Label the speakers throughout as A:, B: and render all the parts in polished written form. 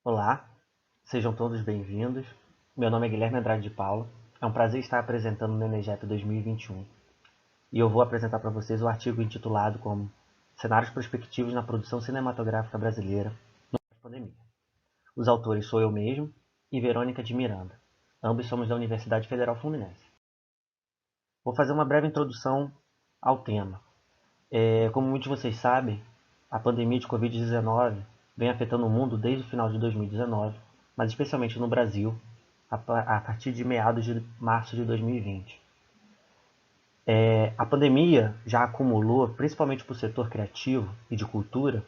A: Olá, sejam todos bem-vindos. Meu nome é Guilherme Andrade de Paula. É um prazer estar apresentando o Nenegep 2021. E eu vou apresentar para vocês o artigo intitulado como Cenários Prospectivos na Produção Cinematográfica Brasileira no pós-pandemia. Os autores sou eu mesmo e Verônica de Miranda. Ambos somos da Universidade Federal Fluminense. Vou fazer uma breve introdução ao tema. Como muitos de vocês sabem, a pandemia de Covid-19 vem afetando o mundo desde o final de 2019, mas especialmente no Brasil, a partir de meados de março de 2020. A pandemia já acumulou, principalmente para o setor criativo e de cultura,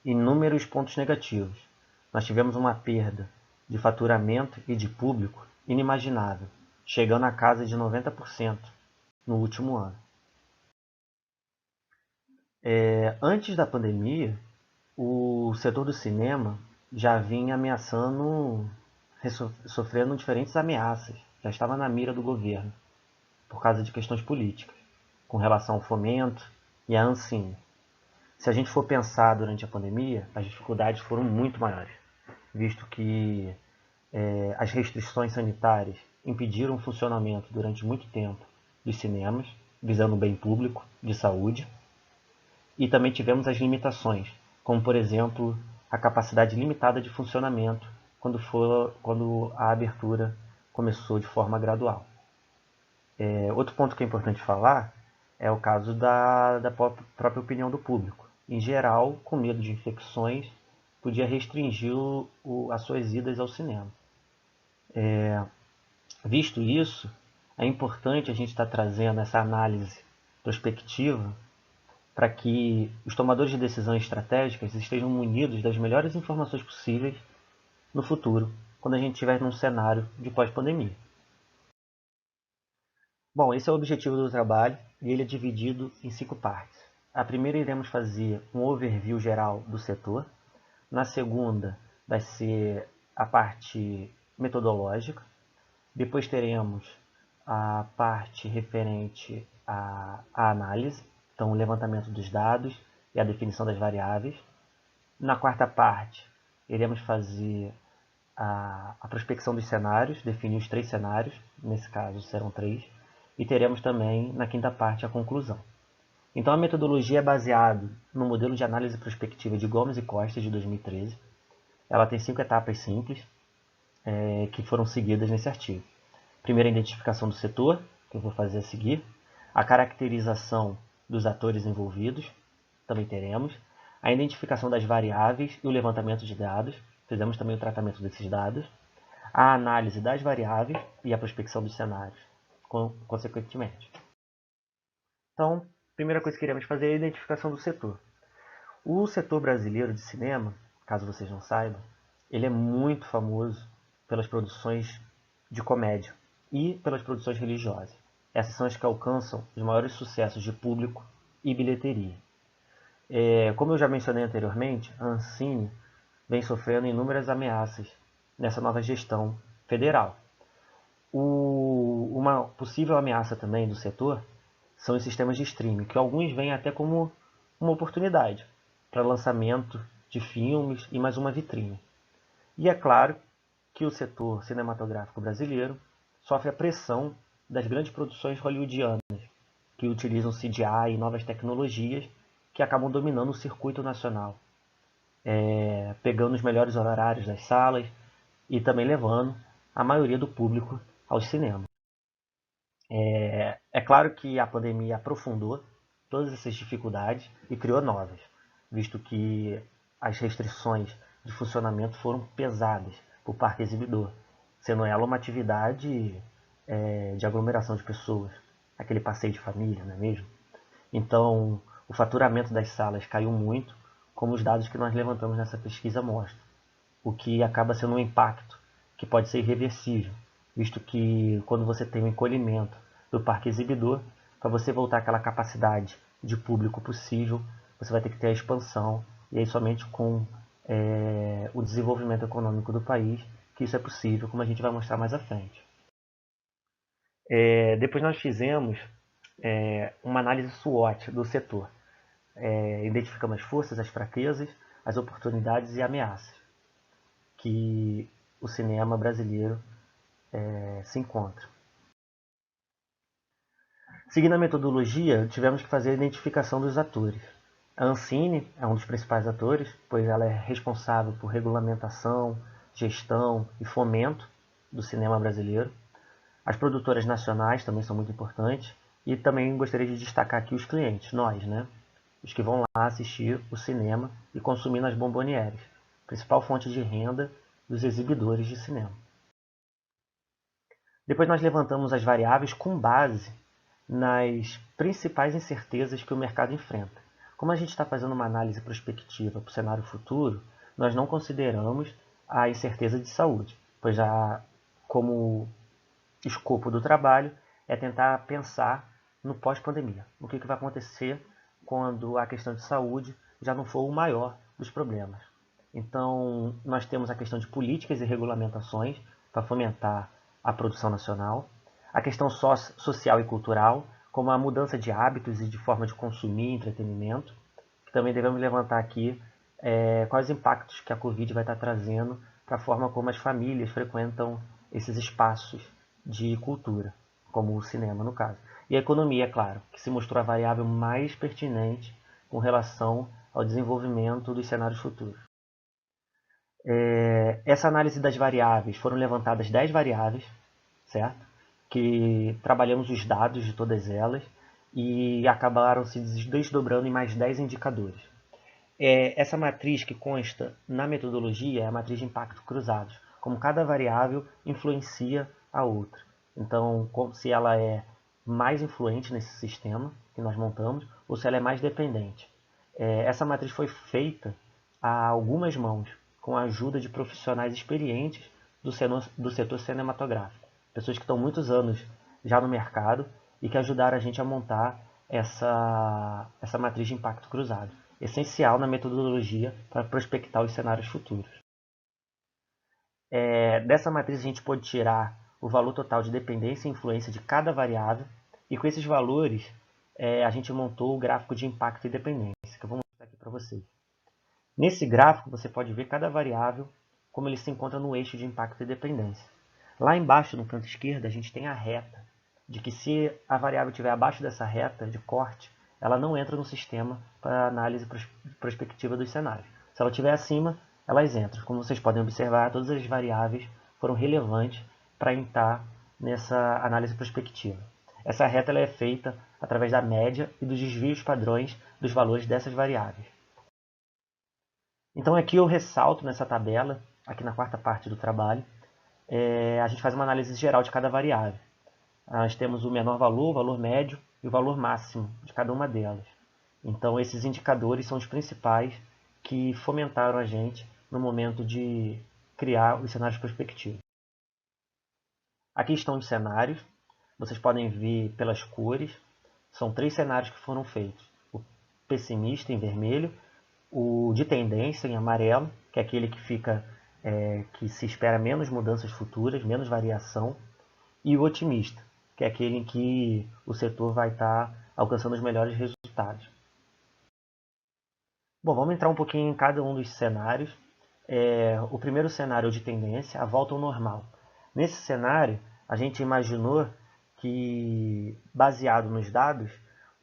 A: inúmeros pontos negativos. Nós tivemos uma perda de faturamento e de público inimaginável, chegando a casa de 90% no último ano. Antes da pandemia, o setor do cinema já vinha ameaçando, sofrendo diferentes ameaças, já estava na mira do governo, por causa de questões políticas, com relação ao fomento e à Ancine. Se a gente for pensar durante a pandemia, as dificuldades foram muito maiores, visto que as restrições sanitárias impediram o funcionamento durante muito tempo dos cinemas, visando o bem público de saúde, e também tivemos as limitações, como por exemplo a capacidade limitada de funcionamento quando a abertura começou de forma gradual. Outro ponto que é importante falar é o caso da própria opinião do público. Em geral, com medo de infecções, podia restringir as suas idas ao cinema. Visto isso, é importante a gente estar trazendo essa análise prospectiva para que os tomadores de decisões estratégicas estejam munidos das melhores informações possíveis no futuro, quando a gente estiver num cenário de pós-pandemia. Bom, esse é o objetivo do trabalho e ele é dividido em 5 partes. A primeira iremos fazer um overview geral do setor. Na segunda vai ser a parte metodológica. Depois teremos a parte referente à análise, então o levantamento dos dados e a definição das variáveis. Na quarta parte, iremos fazer a prospecção dos cenários, definir os 3 cenários, nesse caso serão 3, e teremos também na quinta parte a conclusão. Então a metodologia é baseada no modelo de análise prospectiva de Gomes e Costa de 2013. Ela tem 5 etapas simples que foram seguidas nesse artigo. Primeiro, a identificação do setor, que eu vou fazer a seguir. A caracterização dos atores envolvidos, também teremos. A identificação das variáveis e o levantamento de dados. Fizemos também o tratamento desses dados. A análise das variáveis e a prospecção dos cenários, consequentemente. Então, a primeira coisa que iremos fazer é a identificação do setor. O setor brasileiro de cinema, caso vocês não saibam, ele é muito famoso pelas produções de comédia e pelas produções religiosas. Essas são as que alcançam os maiores sucessos de público e bilheteria. Como eu já mencionei anteriormente, a Ancine vem sofrendo inúmeras ameaças nessa nova gestão federal. Uma possível ameaça também do setor são os sistemas de streaming, que alguns veem até como uma oportunidade para lançamento de filmes e mais uma vitrine. E é claro que o setor cinematográfico brasileiro sofre a pressão das grandes produções hollywoodianas, que utilizam CGI e novas tecnologias que acabam dominando o circuito nacional, pegando os melhores horários das salas e também levando a maioria do público aos cinemas. É claro que a pandemia aprofundou todas essas dificuldades e criou novas, visto que as restrições de funcionamento foram pesadas para o parque exibidor, sendo ela uma atividade de aglomeração de pessoas, aquele passeio de família, não é mesmo? Então, o faturamento das salas caiu muito, como os dados que nós levantamos nessa pesquisa mostram, o que acaba sendo um impacto que pode ser irreversível, visto que quando você tem um encolhimento do parque exibidor, para você voltar àquela capacidade de público possível, você vai ter que ter a expansão, e aí somente com o desenvolvimento econômico do país que isso é possível, como a gente vai mostrar mais à frente. Depois nós fizemos uma análise SWOT do setor. Identificamos as forças, as fraquezas, as oportunidades e ameaças. que o cinema brasileiro se encontra. Seguindo a metodologia, tivemos que fazer a identificação dos atores. A Ancine é um dos principais atores, pois ela é responsável por regulamentação, gestão e fomento do cinema brasileiro. As produtoras nacionais também são muito importantes. E também gostaria de destacar aqui os clientes, nós, né? Os que vão lá assistir o cinema e consumir nas bombonieres, principal fonte de renda dos exibidores de cinema. Depois nós levantamos as variáveis com base nas principais incertezas que o mercado enfrenta. Como a gente está fazendo uma análise prospectiva para o cenário futuro, nós não consideramos a incerteza de saúde, pois já como escopo do trabalho é tentar pensar no pós-pandemia. O que vai acontecer quando a questão de saúde já não for o maior dos problemas. Então, nós temos a questão de políticas e regulamentações para fomentar a produção nacional, a questão social e cultural, como a mudança de hábitos e de forma de consumir entretenimento, que também devemos levantar aqui quais os impactos que a Covid vai estar trazendo para a forma como as famílias frequentam esses espaços de cultura, como o cinema no caso. E a economia, é claro, que se mostrou a variável mais pertinente com relação ao desenvolvimento dos cenários futuros. Essa análise das variáveis, foram levantadas 10 variáveis, certo? Que trabalhamos os dados de todas elas e acabaram se desdobrando em mais 10 indicadores. Essa matriz que consta na metodologia é a matriz de impacto cruzados, como cada variável influencia a outra. Então, se ela é mais influente nesse sistema que nós montamos ou se ela é mais dependente. Essa matriz foi feita a algumas mãos, com a ajuda de profissionais experientes do setor cinematográfico. Pessoas que estão muitos anos já no mercado e que ajudaram a gente a montar essa matriz de impacto cruzado, essencial na metodologia para prospectar os cenários futuros. Dessa matriz a gente pode tirar o valor total de dependência e influência de cada variável, e com esses valores a gente montou o gráfico de impacto e dependência, que eu vou mostrar aqui para vocês. Nesse gráfico você pode ver cada variável, como ele se encontra no eixo de impacto e dependência. Lá embaixo, no canto esquerdo, a gente tem a reta, de que se a variável estiver abaixo dessa reta de corte, ela não entra no sistema para análise prospectiva dos cenários. Se ela estiver acima, elas entram. Como vocês podem observar, todas as variáveis foram relevantes para entrar nessa análise prospectiva. Essa reta ela é feita através da média e dos desvios padrões dos valores dessas variáveis. Então aqui eu ressalto nessa tabela, aqui na quarta parte do trabalho, a gente faz uma análise geral de cada variável. Nós temos o menor valor, o valor médio e o valor máximo de cada uma delas. Então esses indicadores são os principais que fomentaram a gente no momento de criar os cenários prospectivos. Aqui estão os cenários, vocês podem ver pelas cores, são 3 cenários que foram feitos. O pessimista em vermelho, o de tendência em amarelo, que é aquele que que se espera menos mudanças futuras, menos variação, e o otimista, que é aquele em que o setor vai estar alcançando os melhores resultados. Bom, vamos entrar um pouquinho em cada um dos cenários. O primeiro cenário de tendência, a volta ao normal. Nesse cenário, a gente imaginou que, baseado nos dados,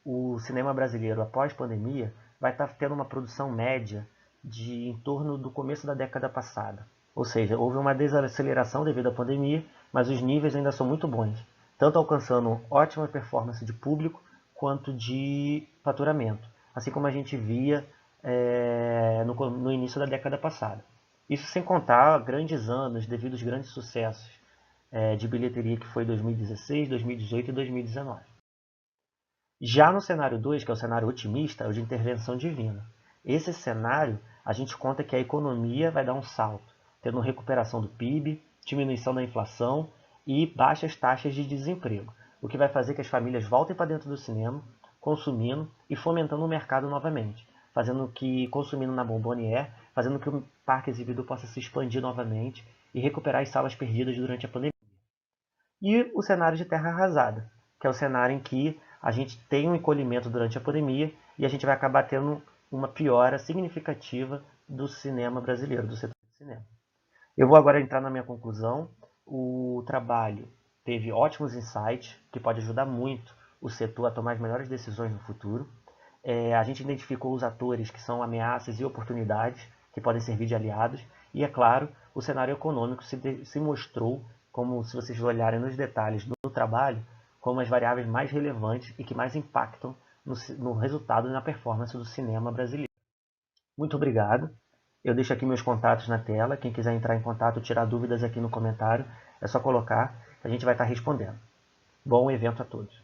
A: o cinema brasileiro após pandemia vai estar tendo uma produção média de em torno do começo da década passada. Ou seja, houve uma desaceleração devido à pandemia, mas os níveis ainda são muito bons, tanto alcançando ótima performance de público quanto de faturamento, assim como a gente via no início da década passada. Isso sem contar grandes anos devido aos grandes sucessos de bilheteria que foi 2016, 2018 e 2019. Já no cenário 2, que é o cenário otimista, é o de intervenção divina. Esse cenário, a gente conta que a economia vai dar um salto, tendo recuperação do PIB, diminuição da inflação e baixas taxas de desemprego, o que vai fazer que as famílias voltem para dentro do cinema, consumindo e fomentando o mercado novamente, consumindo na Bombonière, fazendo que o parque exibidor possa se expandir novamente e recuperar as salas perdidas durante a pandemia. E o cenário de terra arrasada, que é o cenário em que a gente tem um encolhimento durante a pandemia e a gente vai acabar tendo uma piora significativa do cinema brasileiro, do setor de cinema. Eu vou agora entrar na minha conclusão. O trabalho teve ótimos insights, que pode ajudar muito o setor a tomar as melhores decisões no futuro. A gente identificou os atores que são ameaças e oportunidades, que podem servir de aliados. E, é claro, o cenário econômico se mostrou, como se vocês olharem nos detalhes do trabalho, como as variáveis mais relevantes e que mais impactam no resultado e na performance do cinema brasileiro. Muito obrigado. Eu deixo aqui meus contatos na tela. Quem quiser entrar em contato, tirar dúvidas aqui no comentário, é só colocar, a gente vai estar respondendo. Bom evento a todos.